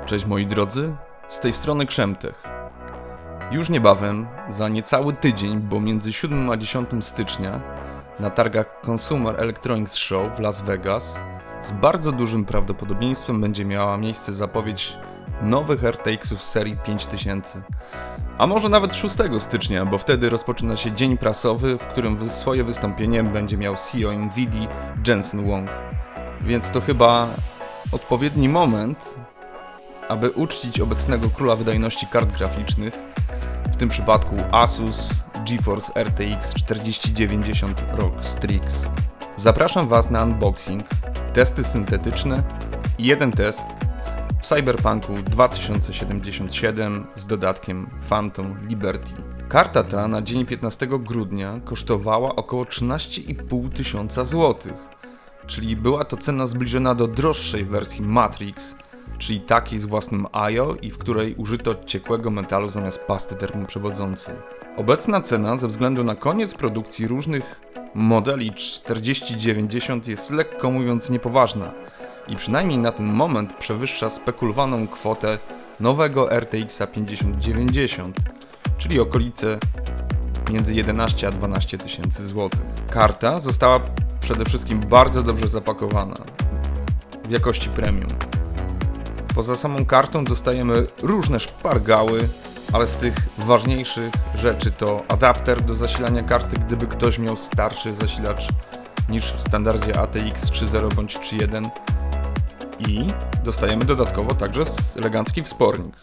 Cześć moi drodzy, z tej strony Krzemtech. Już niebawem, za niecały tydzień, bo między 7 a 10 stycznia na targach Consumer Electronics Show w Las Vegas z bardzo dużym prawdopodobieństwem będzie miała miejsce zapowiedź nowych RTX-ów serii 5000. A może nawet 6 stycznia, bo wtedy rozpoczyna się dzień prasowy, w którym swoje wystąpienie będzie miał CEO Nvidia Jensen Huang. Więc to chyba odpowiedni moment, aby uczcić obecnego króla wydajności kart graficznych, w tym przypadku Asus GeForce RTX 4090 ROG Strix. Zapraszam Was na unboxing, testy syntetyczne i jeden test w Cyberpunku 2077 z dodatkiem Phantom Liberty. Karta ta na dzień 15 grudnia kosztowała około 13,5 tysiąca złotych, czyli była to cena zbliżona do droższej wersji Matrix, czyli takiej z własnym I/O i w której użyto ciekłego metalu zamiast pasty termoprzewodzącej. Obecna cena ze względu na koniec produkcji różnych modeli 4090 jest lekko mówiąc niepoważna i przynajmniej na ten moment przewyższa spekulowaną kwotę nowego RTX 5090, czyli okolice między 11 a 12 tysięcy złotych. Karta została przede wszystkim bardzo dobrze zapakowana w jakości premium. Poza samą kartą dostajemy różne szpargały, ale z tych ważniejszych rzeczy to adapter do zasilania karty, gdyby ktoś miał starszy zasilacz niż w standardzie ATX 3.0 bądź 3.1 i dostajemy dodatkowo także elegancki wspornik.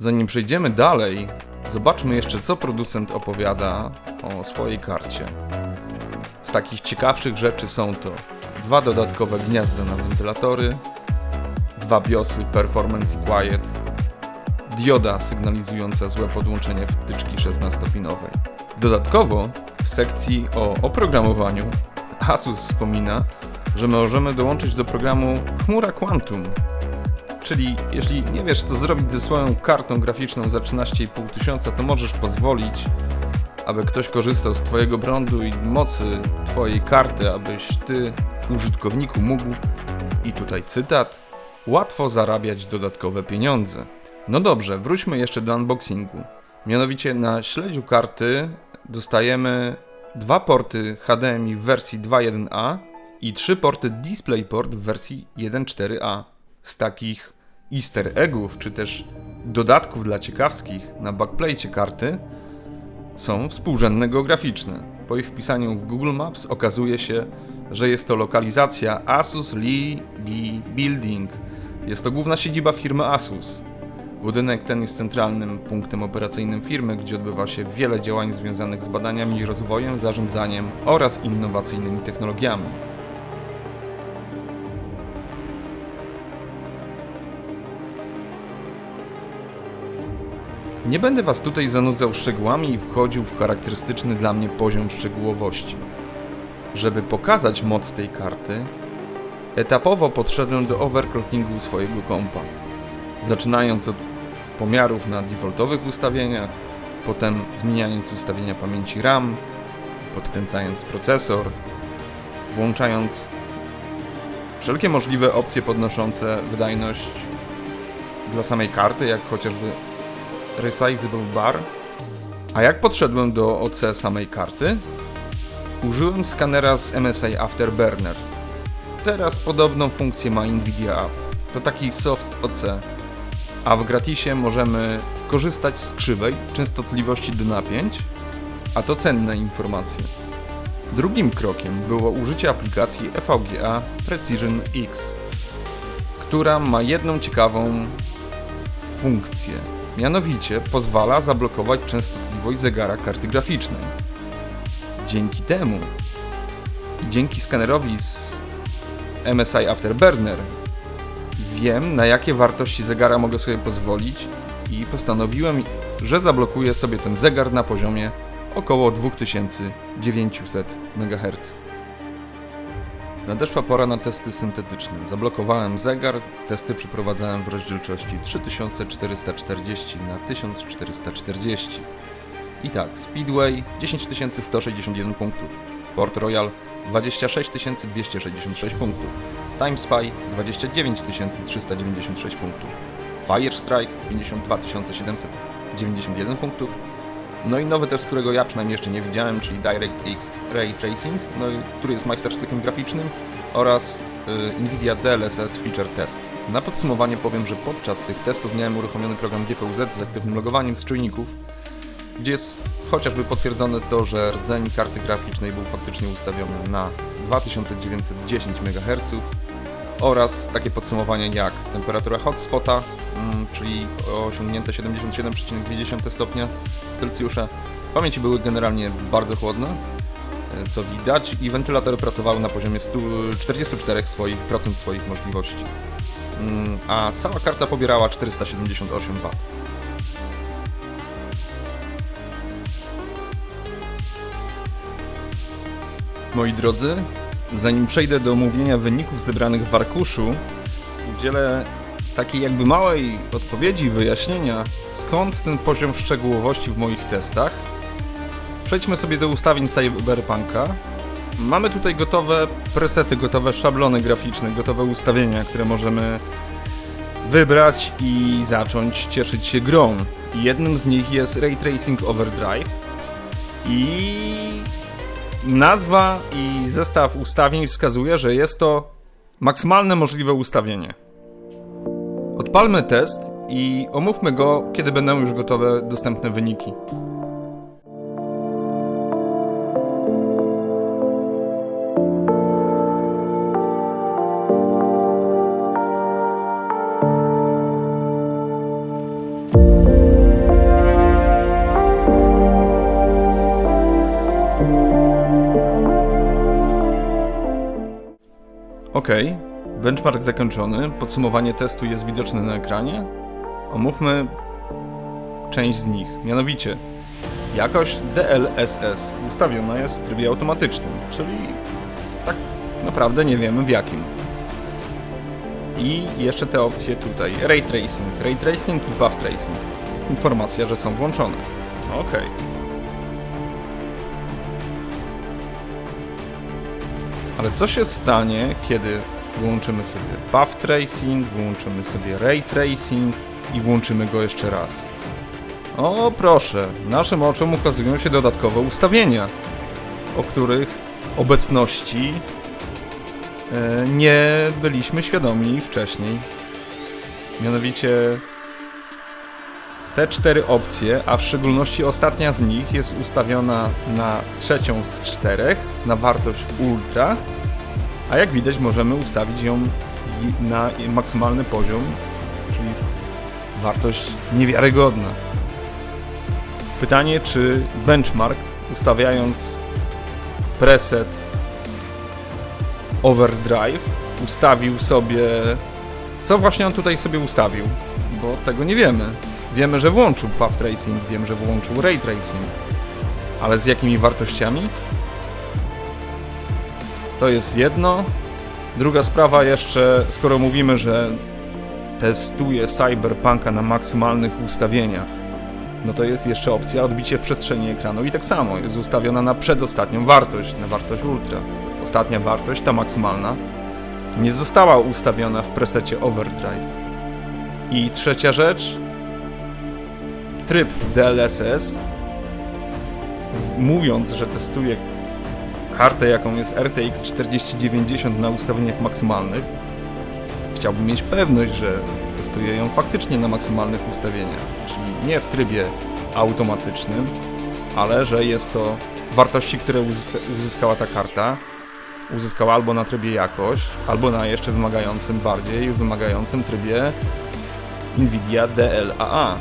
Zanim przejdziemy dalej, zobaczmy jeszcze, co producent opowiada o swojej karcie. Z takich ciekawszych rzeczy są to 2 dodatkowe gniazda na wentylatory, 2 BIOSy Performance i Quiet, dioda sygnalizująca złe podłączenie wtyczki 16-pinowej. Dodatkowo w sekcji o oprogramowaniu Asus wspomina, że możemy dołączyć do programu Chmura Quantum. Czyli jeśli nie wiesz, co zrobić ze swoją kartą graficzną za 13,5 tysiąca, to możesz pozwolić, aby ktoś korzystał z Twojego prądu i mocy Twojej karty, abyś Ty, użytkowniku, mógł, i tutaj cytat, łatwo zarabiać dodatkowe pieniądze. No dobrze, wróćmy jeszcze do unboxingu. Mianowicie na śledziu karty dostajemy 2 porty HDMI w wersji 2.1a i 3 porty DisplayPort w wersji 1.4a. Z takich easter eggów, czy też dodatków dla ciekawskich na backplate'cie karty są współrzędne geograficzne. Po ich wpisaniu w Google Maps okazuje się, że jest to lokalizacja Asus Lee Building. Jest to główna siedziba firmy Asus. Budynek ten jest centralnym punktem operacyjnym firmy, gdzie odbywa się wiele działań związanych z badaniami, rozwojem, zarządzaniem oraz innowacyjnymi technologiami. Nie będę Was tutaj zanudzał szczegółami i wchodził w charakterystyczny dla mnie poziom szczegółowości. Żeby pokazać moc tej karty, etapowo podszedłem do overclockingu swojego kompa. Zaczynając od pomiarów na defaultowych ustawieniach, potem zmieniając ustawienia pamięci RAM, podkręcając procesor, włączając wszelkie możliwe opcje podnoszące wydajność dla samej karty, jak chociażby Resizable Bar. A jak podszedłem do OC samej karty? Użyłem skanera z MSI Afterburner. Teraz podobną funkcję ma Nvidia App. To taki soft OC. A w gratisie możemy korzystać z krzywej częstotliwości do napięć, a to cenne informacje. Drugim krokiem było użycie aplikacji EVGA Precision X, która ma jedną ciekawą funkcję. Mianowicie pozwala zablokować częstotliwość zegara karty graficznej. Dzięki temu i dzięki skanerowi z MSI Afterburner wiem, na jakie wartości zegara mogę sobie pozwolić i postanowiłem, że zablokuję sobie ten zegar na poziomie około 2900 MHz. Nadeszła pora na testy syntetyczne. Zablokowałem zegar, testy przeprowadzałem w rozdzielczości 3440 na 1440. I tak, Speedway 10161 punktów, Port Royal 26266 punktów, TimeSpy 29396 punktów, Firestrike 52791 punktów, no i nowy test, którego ja przynajmniej jeszcze nie widziałem, czyli DirectX Ray Tracing, który jest majstersztykiem graficznym, oraz NVIDIA DLSS Feature Test. Na podsumowanie powiem, że podczas tych testów miałem uruchomiony program GPU-Z z aktywnym logowaniem z czujników, gdzie jest chociażby potwierdzone to, że rdzeń karty graficznej był faktycznie ustawiony na 2910 MHz oraz takie podsumowanie jak temperatura hotspota, czyli osiągnięte 77,2 stopnia Celsjusza. Pamięci były generalnie bardzo chłodne, co widać, i wentylatory pracowały na poziomie 44% swoich możliwości, a cała karta pobierała 478 W. Moi drodzy, zanim przejdę do omówienia wyników zebranych w arkuszu, udzielę takiej jakby małej odpowiedzi i wyjaśnienia, skąd ten poziom szczegółowości w moich testach. Przejdźmy sobie do ustawień Cyberpunka. Mamy tutaj gotowe presety, gotowe szablony graficzne, gotowe ustawienia, które możemy wybrać i zacząć cieszyć się grą. I jednym z nich jest Ray Tracing Overdrive i nazwa i zestaw ustawień wskazuje, że jest to maksymalne możliwe ustawienie. Odpalmy test i omówmy go, kiedy będą już gotowe dostępne wyniki. Ok, benchmark zakończony, podsumowanie testu jest widoczne na ekranie. Omówmy część z nich, mianowicie jakość DLSS ustawiona jest w trybie automatycznym, czyli tak naprawdę nie wiemy w jakim. I jeszcze te opcje tutaj, Ray Tracing i Buff Tracing. Informacja, że są włączone. Ok. Ale co się stanie, kiedy włączymy sobie Buff Tracing, włączymy sobie Ray Tracing i włączymy go jeszcze raz? O proszę, naszym oczom ukazują się dodatkowe ustawienia, o których obecności nie byliśmy świadomi wcześniej. Mianowicie te 4 opcje, a w szczególności ostatnia z nich jest ustawiona na 3 z 4, na wartość Ultra, a jak widać możemy ustawić ją na maksymalny poziom, czyli wartość niewiarygodna. Pytanie, czy benchmark, ustawiając preset Overdrive, ustawił sobie... Co właśnie on tutaj sobie ustawił? Bo tego nie wiemy. Wiemy, że włączył Buff Tracing, wiemy, że włączył Ray Tracing, ale z jakimi wartościami? To jest jedno. Druga sprawa jeszcze, skoro mówimy, że testuje Cyberpunka na maksymalnych ustawieniach, no to jest jeszcze opcja odbicie w przestrzeni ekranu i tak samo jest ustawiona na przedostatnią wartość, na wartość Ultra. Ostatnia wartość, ta maksymalna, nie została ustawiona w presecie Overdrive. I trzecia rzecz, tryb DLSS, mówiąc, że testuje kartę, jaką jest RTX 4090 na ustawieniach maksymalnych, chciałbym mieć pewność, że testuje ją faktycznie na maksymalnych ustawieniach, czyli nie w trybie automatycznym, ale że jest to wartości, które uzyskała ta karta, uzyskała albo na trybie jakość, albo na jeszcze bardziej wymagającym trybie NVIDIA DLAA.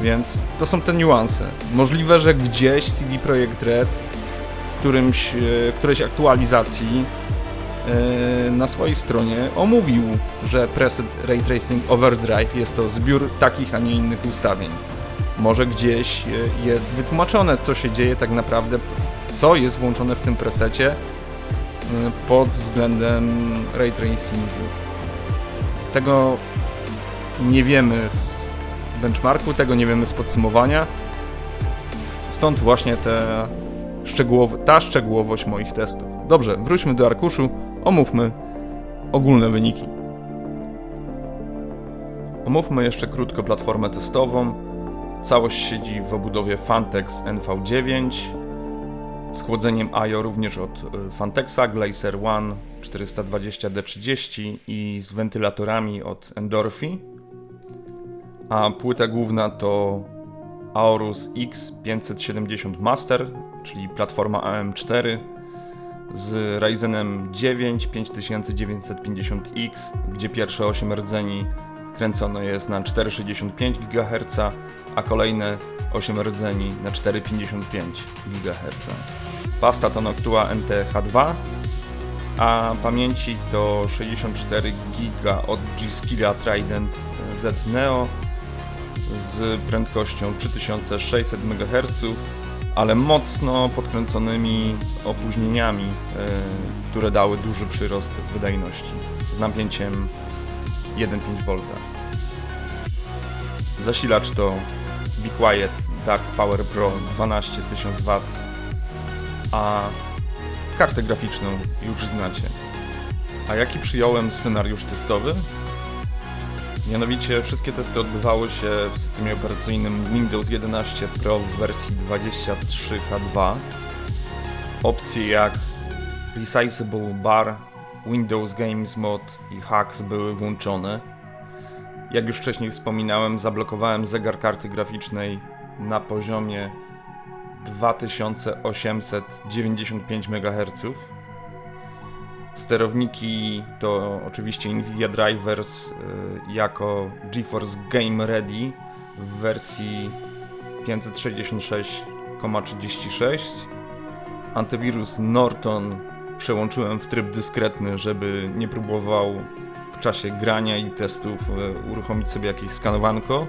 Więc to są te niuanse. Możliwe, że gdzieś CD Projekt Red w którejś aktualizacji na swojej stronie omówił, że preset Ray Tracing Overdrive jest to zbiór takich, a nie innych ustawień. Może gdzieś jest wytłumaczone, co się dzieje tak naprawdę, co jest włączone w tym presecie pod względem Ray Tracingu. Tego nie wiemy z benchmarku, tego nie wiemy z podsumowania. Stąd właśnie ta szczegółowość moich testów. Dobrze, wróćmy do arkuszu, omówmy ogólne wyniki. Omówmy jeszcze krótko platformę testową. Całość siedzi w obudowie Phanteks NV9 z chłodzeniem I/O również od Phanteksa Glacier One 420D30 i z wentylatorami od Endorphi. A płyta główna to Aorus X570 Master, czyli platforma AM4 z Ryzenem 9 5950X, gdzie pierwsze 8 rdzeni kręcone jest na 4,65 GHz, a kolejne 8 rdzeni na 4,55 GHz. Pasta to Noctua NT-H2, a pamięci to 64 GB od G-Skilla Trident Z Neo z prędkością 3600 MHz, ale mocno podkręconymi opóźnieniami, które dały duży przyrost wydajności z napięciem 1,5 V. Zasilacz to Be Quiet Dark Power Pro 12000 W, a kartę graficzną już znacie. A jaki przyjąłem scenariusz testowy? Mianowicie wszystkie testy odbywały się w systemie operacyjnym Windows 11 Pro w wersji 23H2. Opcje jak Resizable Bar, Windows Games Mode i Hacks były włączone. Jak już wcześniej wspominałem, zablokowałem zegar karty graficznej na poziomie 2895 MHz. Sterowniki to oczywiście Nvidia Drivers jako GeForce Game Ready w wersji 566,36. Antywirus Norton przełączyłem w tryb dyskretny, żeby nie próbował w czasie grania i testów uruchomić sobie jakieś skanowanko.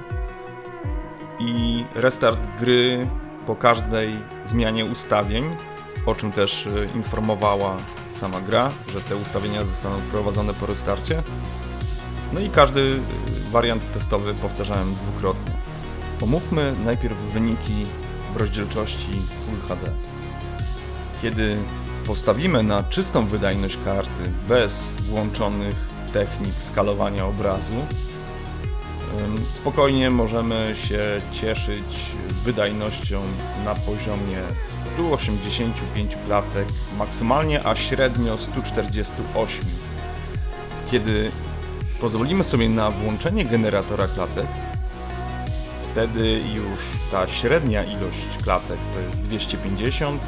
I restart gry po każdej zmianie ustawień, o czym też informowała sama gra, że te ustawienia zostaną wprowadzone po restarcie. No i każdy wariant testowy powtarzałem dwukrotnie. Omówmy najpierw wyniki w rozdzielczości Full HD. Kiedy postawimy na czystą wydajność karty bez włączonych technik skalowania obrazu, spokojnie możemy się cieszyć wydajnością na poziomie 185 klatek maksymalnie, a średnio 148. Kiedy pozwolimy sobie na włączenie generatora klatek, wtedy już ta średnia ilość klatek to jest 250,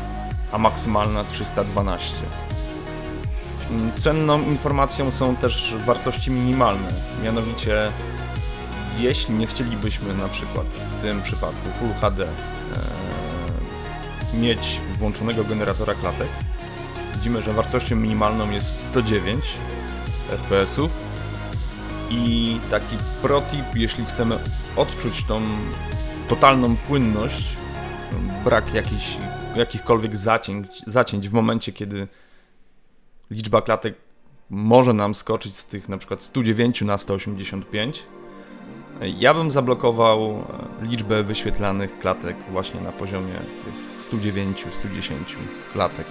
a maksymalna 312. Cenną informacją są też wartości minimalne, mianowicie jeśli nie chcielibyśmy na przykład w tym przypadku Full HD mieć włączonego generatora klatek, widzimy, że wartością minimalną jest 109 fps i taki protip, jeśli chcemy odczuć tą totalną płynność, brak jakichkolwiek zacięć w momencie, kiedy liczba klatek może nam skoczyć z tych na przykład 109 na 185, ja bym zablokował liczbę wyświetlanych klatek właśnie na poziomie tych 109-110 klatek.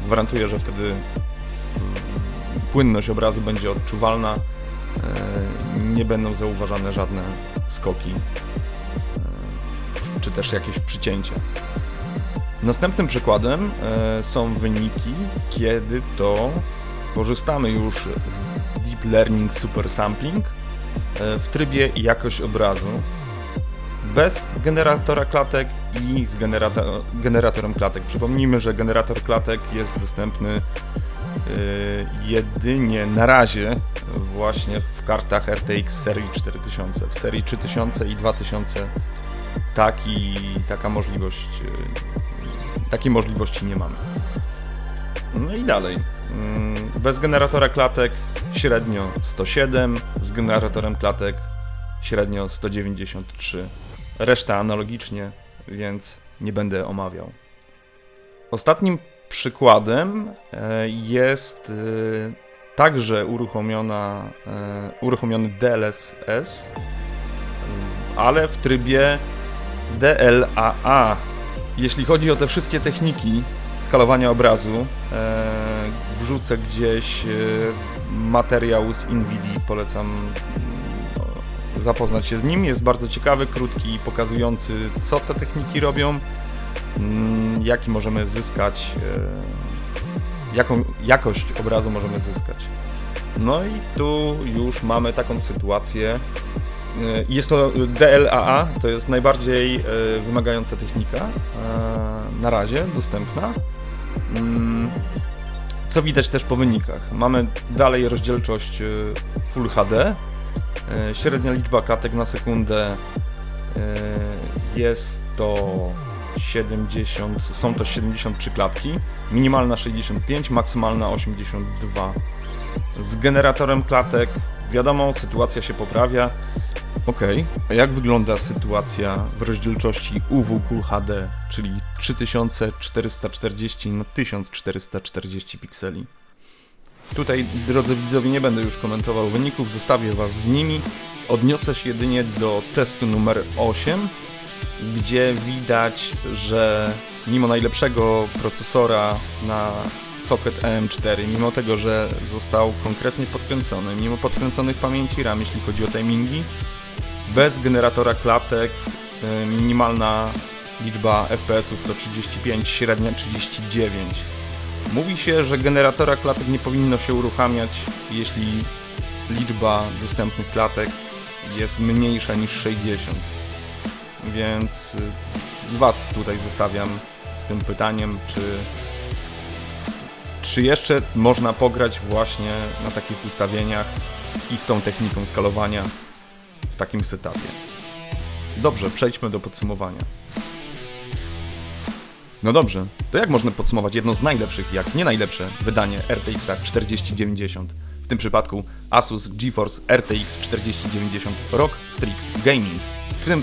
Gwarantuję, że wtedy płynność obrazu będzie odczuwalna, nie będą zauważane żadne skoki czy też jakieś przycięcia. Następnym przykładem są wyniki, kiedy to korzystamy już z Deep Learning Super Sampling w trybie jakość obrazu bez generatora klatek i z generatorem klatek. Przypomnijmy, że generator klatek jest dostępny jedynie na razie właśnie w kartach RTX serii 4000. W serii 3000 i 2000 takiej możliwości nie mamy. No i dalej. Bez generatora klatek średnio 107, z generatorem klatek średnio 193. Reszta analogicznie, więc nie będę omawiał. Ostatnim przykładem jest także uruchomiony DLSS, ale w trybie DLAA. Jeśli chodzi o te wszystkie techniki skalowania obrazu, wrzucę gdzieś materiał z NVIDII, polecam zapoznać się z nim. Jest bardzo ciekawy, krótki i pokazujący, co te techniki robią, jaki możemy zyskać, jaką jakość obrazu możemy zyskać. No i tu już mamy taką sytuację. Jest to DLAA, to jest najbardziej wymagająca technika na razie dostępna. Co widać też po wynikach. Mamy dalej rozdzielczość Full HD. Średnia liczba klatek na sekundę są to 73 klatki, minimalna 65, maksymalna 82. Z generatorem klatek, wiadomo, sytuacja się poprawia. Ok, a jak wygląda sytuacja w rozdzielczości UWQHD, czyli 3440 na 1440 pikseli? Tutaj, drodzy widzowie, nie będę już komentował wyników, zostawię Was z nimi. Odniosę się jedynie do testu numer 8, gdzie widać, że mimo najlepszego procesora na socket AM4, mimo tego, że został konkretnie podkręcony, mimo podkręconych pamięci RAM, jeśli chodzi o timingi, bez generatora klatek minimalna liczba FPS-ów to 35, średnia 39. Mówi się, że generatora klatek nie powinno się uruchamiać, jeśli liczba dostępnych klatek jest mniejsza niż 60. Więc Was tutaj zostawiam z tym pytaniem, czy jeszcze można pograć właśnie na takich ustawieniach i z tą techniką skalowania w takim setupie. Dobrze, przejdźmy do podsumowania. No dobrze, to jak można podsumować jedno z najlepszych, jak nie najlepsze wydanie RTX 4090? W tym przypadku Asus GeForce RTX 4090 ROG Strix Gaming.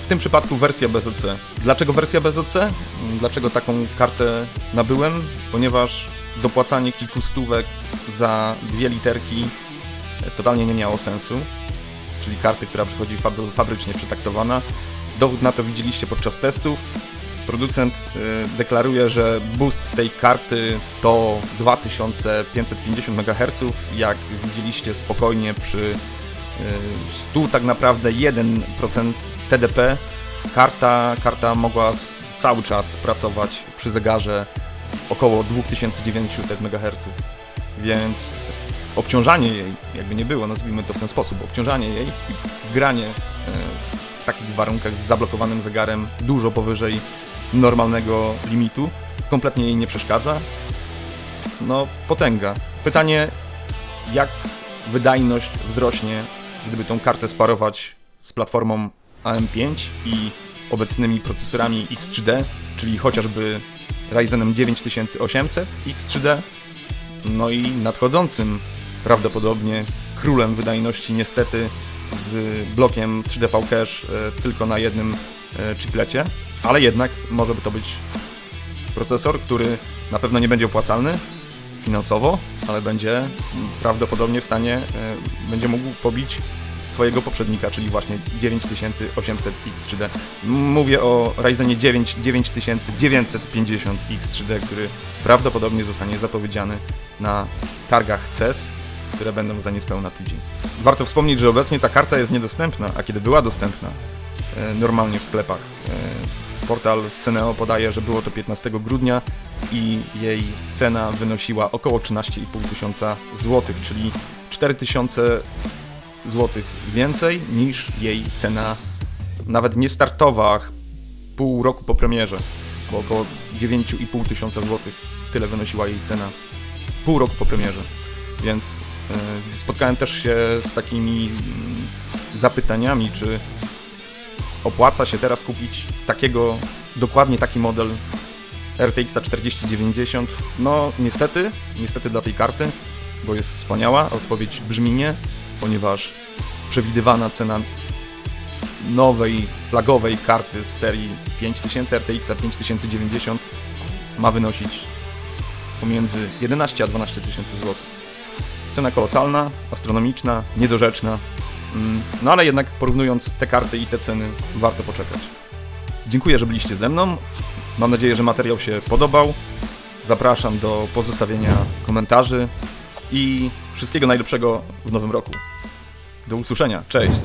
W tym przypadku wersja BZC. Dlaczego wersja BZC? Dlaczego taką kartę nabyłem? Ponieważ dopłacanie kilku stówek za 2 literki totalnie nie miało sensu. Czyli karty, która przychodzi fabrycznie przetaktowana. Dowód na to widzieliście podczas testów. Producent deklaruje, że boost tej karty to 2550 MHz. Jak widzieliście spokojnie przy 100 tak naprawdę 1% TDP karta mogła cały czas pracować przy zegarze około 2900 MHz. Więc obciążanie jej, jakby nie było, nazwijmy to w ten sposób, obciążanie jej i granie w takich warunkach z zablokowanym zegarem dużo powyżej normalnego limitu kompletnie jej nie przeszkadza. No, potęga. Pytanie, jak wydajność wzrośnie, gdyby tą kartę sparować z platformą AM5 i obecnymi procesorami X3D, czyli chociażby Ryzenem 9800 X3D, no i nadchodzącym prawdopodobnie królem wydajności niestety z blokiem 3D V-Cache tylko na jednym chiplecie, ale jednak może by to być procesor, który na pewno nie będzie opłacalny finansowo, ale będzie prawdopodobnie w stanie, będzie mógł pobić swojego poprzednika, czyli właśnie 9800 X3D. Mówię o Ryzenie 9950 X3D, który prawdopodobnie zostanie zapowiedziany na targach CES, które będą za niespełna tydzień. Warto wspomnieć, że obecnie ta karta jest niedostępna, a kiedy była dostępna normalnie w sklepach, portal Ceneo podaje, że było to 15 grudnia i jej cena wynosiła około 13 500 zł, czyli 4000 zł więcej niż jej cena nawet nie startowa pół roku po premierze, bo około 9500 zł tyle wynosiła jej cena pół roku po premierze. Więc spotkałem też się z takimi zapytaniami, czy opłaca się teraz kupić dokładnie taki model RTX 4090? No niestety dla tej karty, bo jest wspaniała. Odpowiedź brzmi nie, ponieważ przewidywana cena nowej, flagowej karty z serii 5000 RTX 5090 ma wynosić pomiędzy 11 a 12 tysięcy złotych. Cena kolosalna, astronomiczna, niedorzeczna, no ale jednak porównując te karty i te ceny warto poczekać. Dziękuję, że byliście ze mną. Mam nadzieję, że materiał się podobał. Zapraszam do pozostawienia komentarzy i wszystkiego najlepszego w nowym roku. Do usłyszenia. Cześć!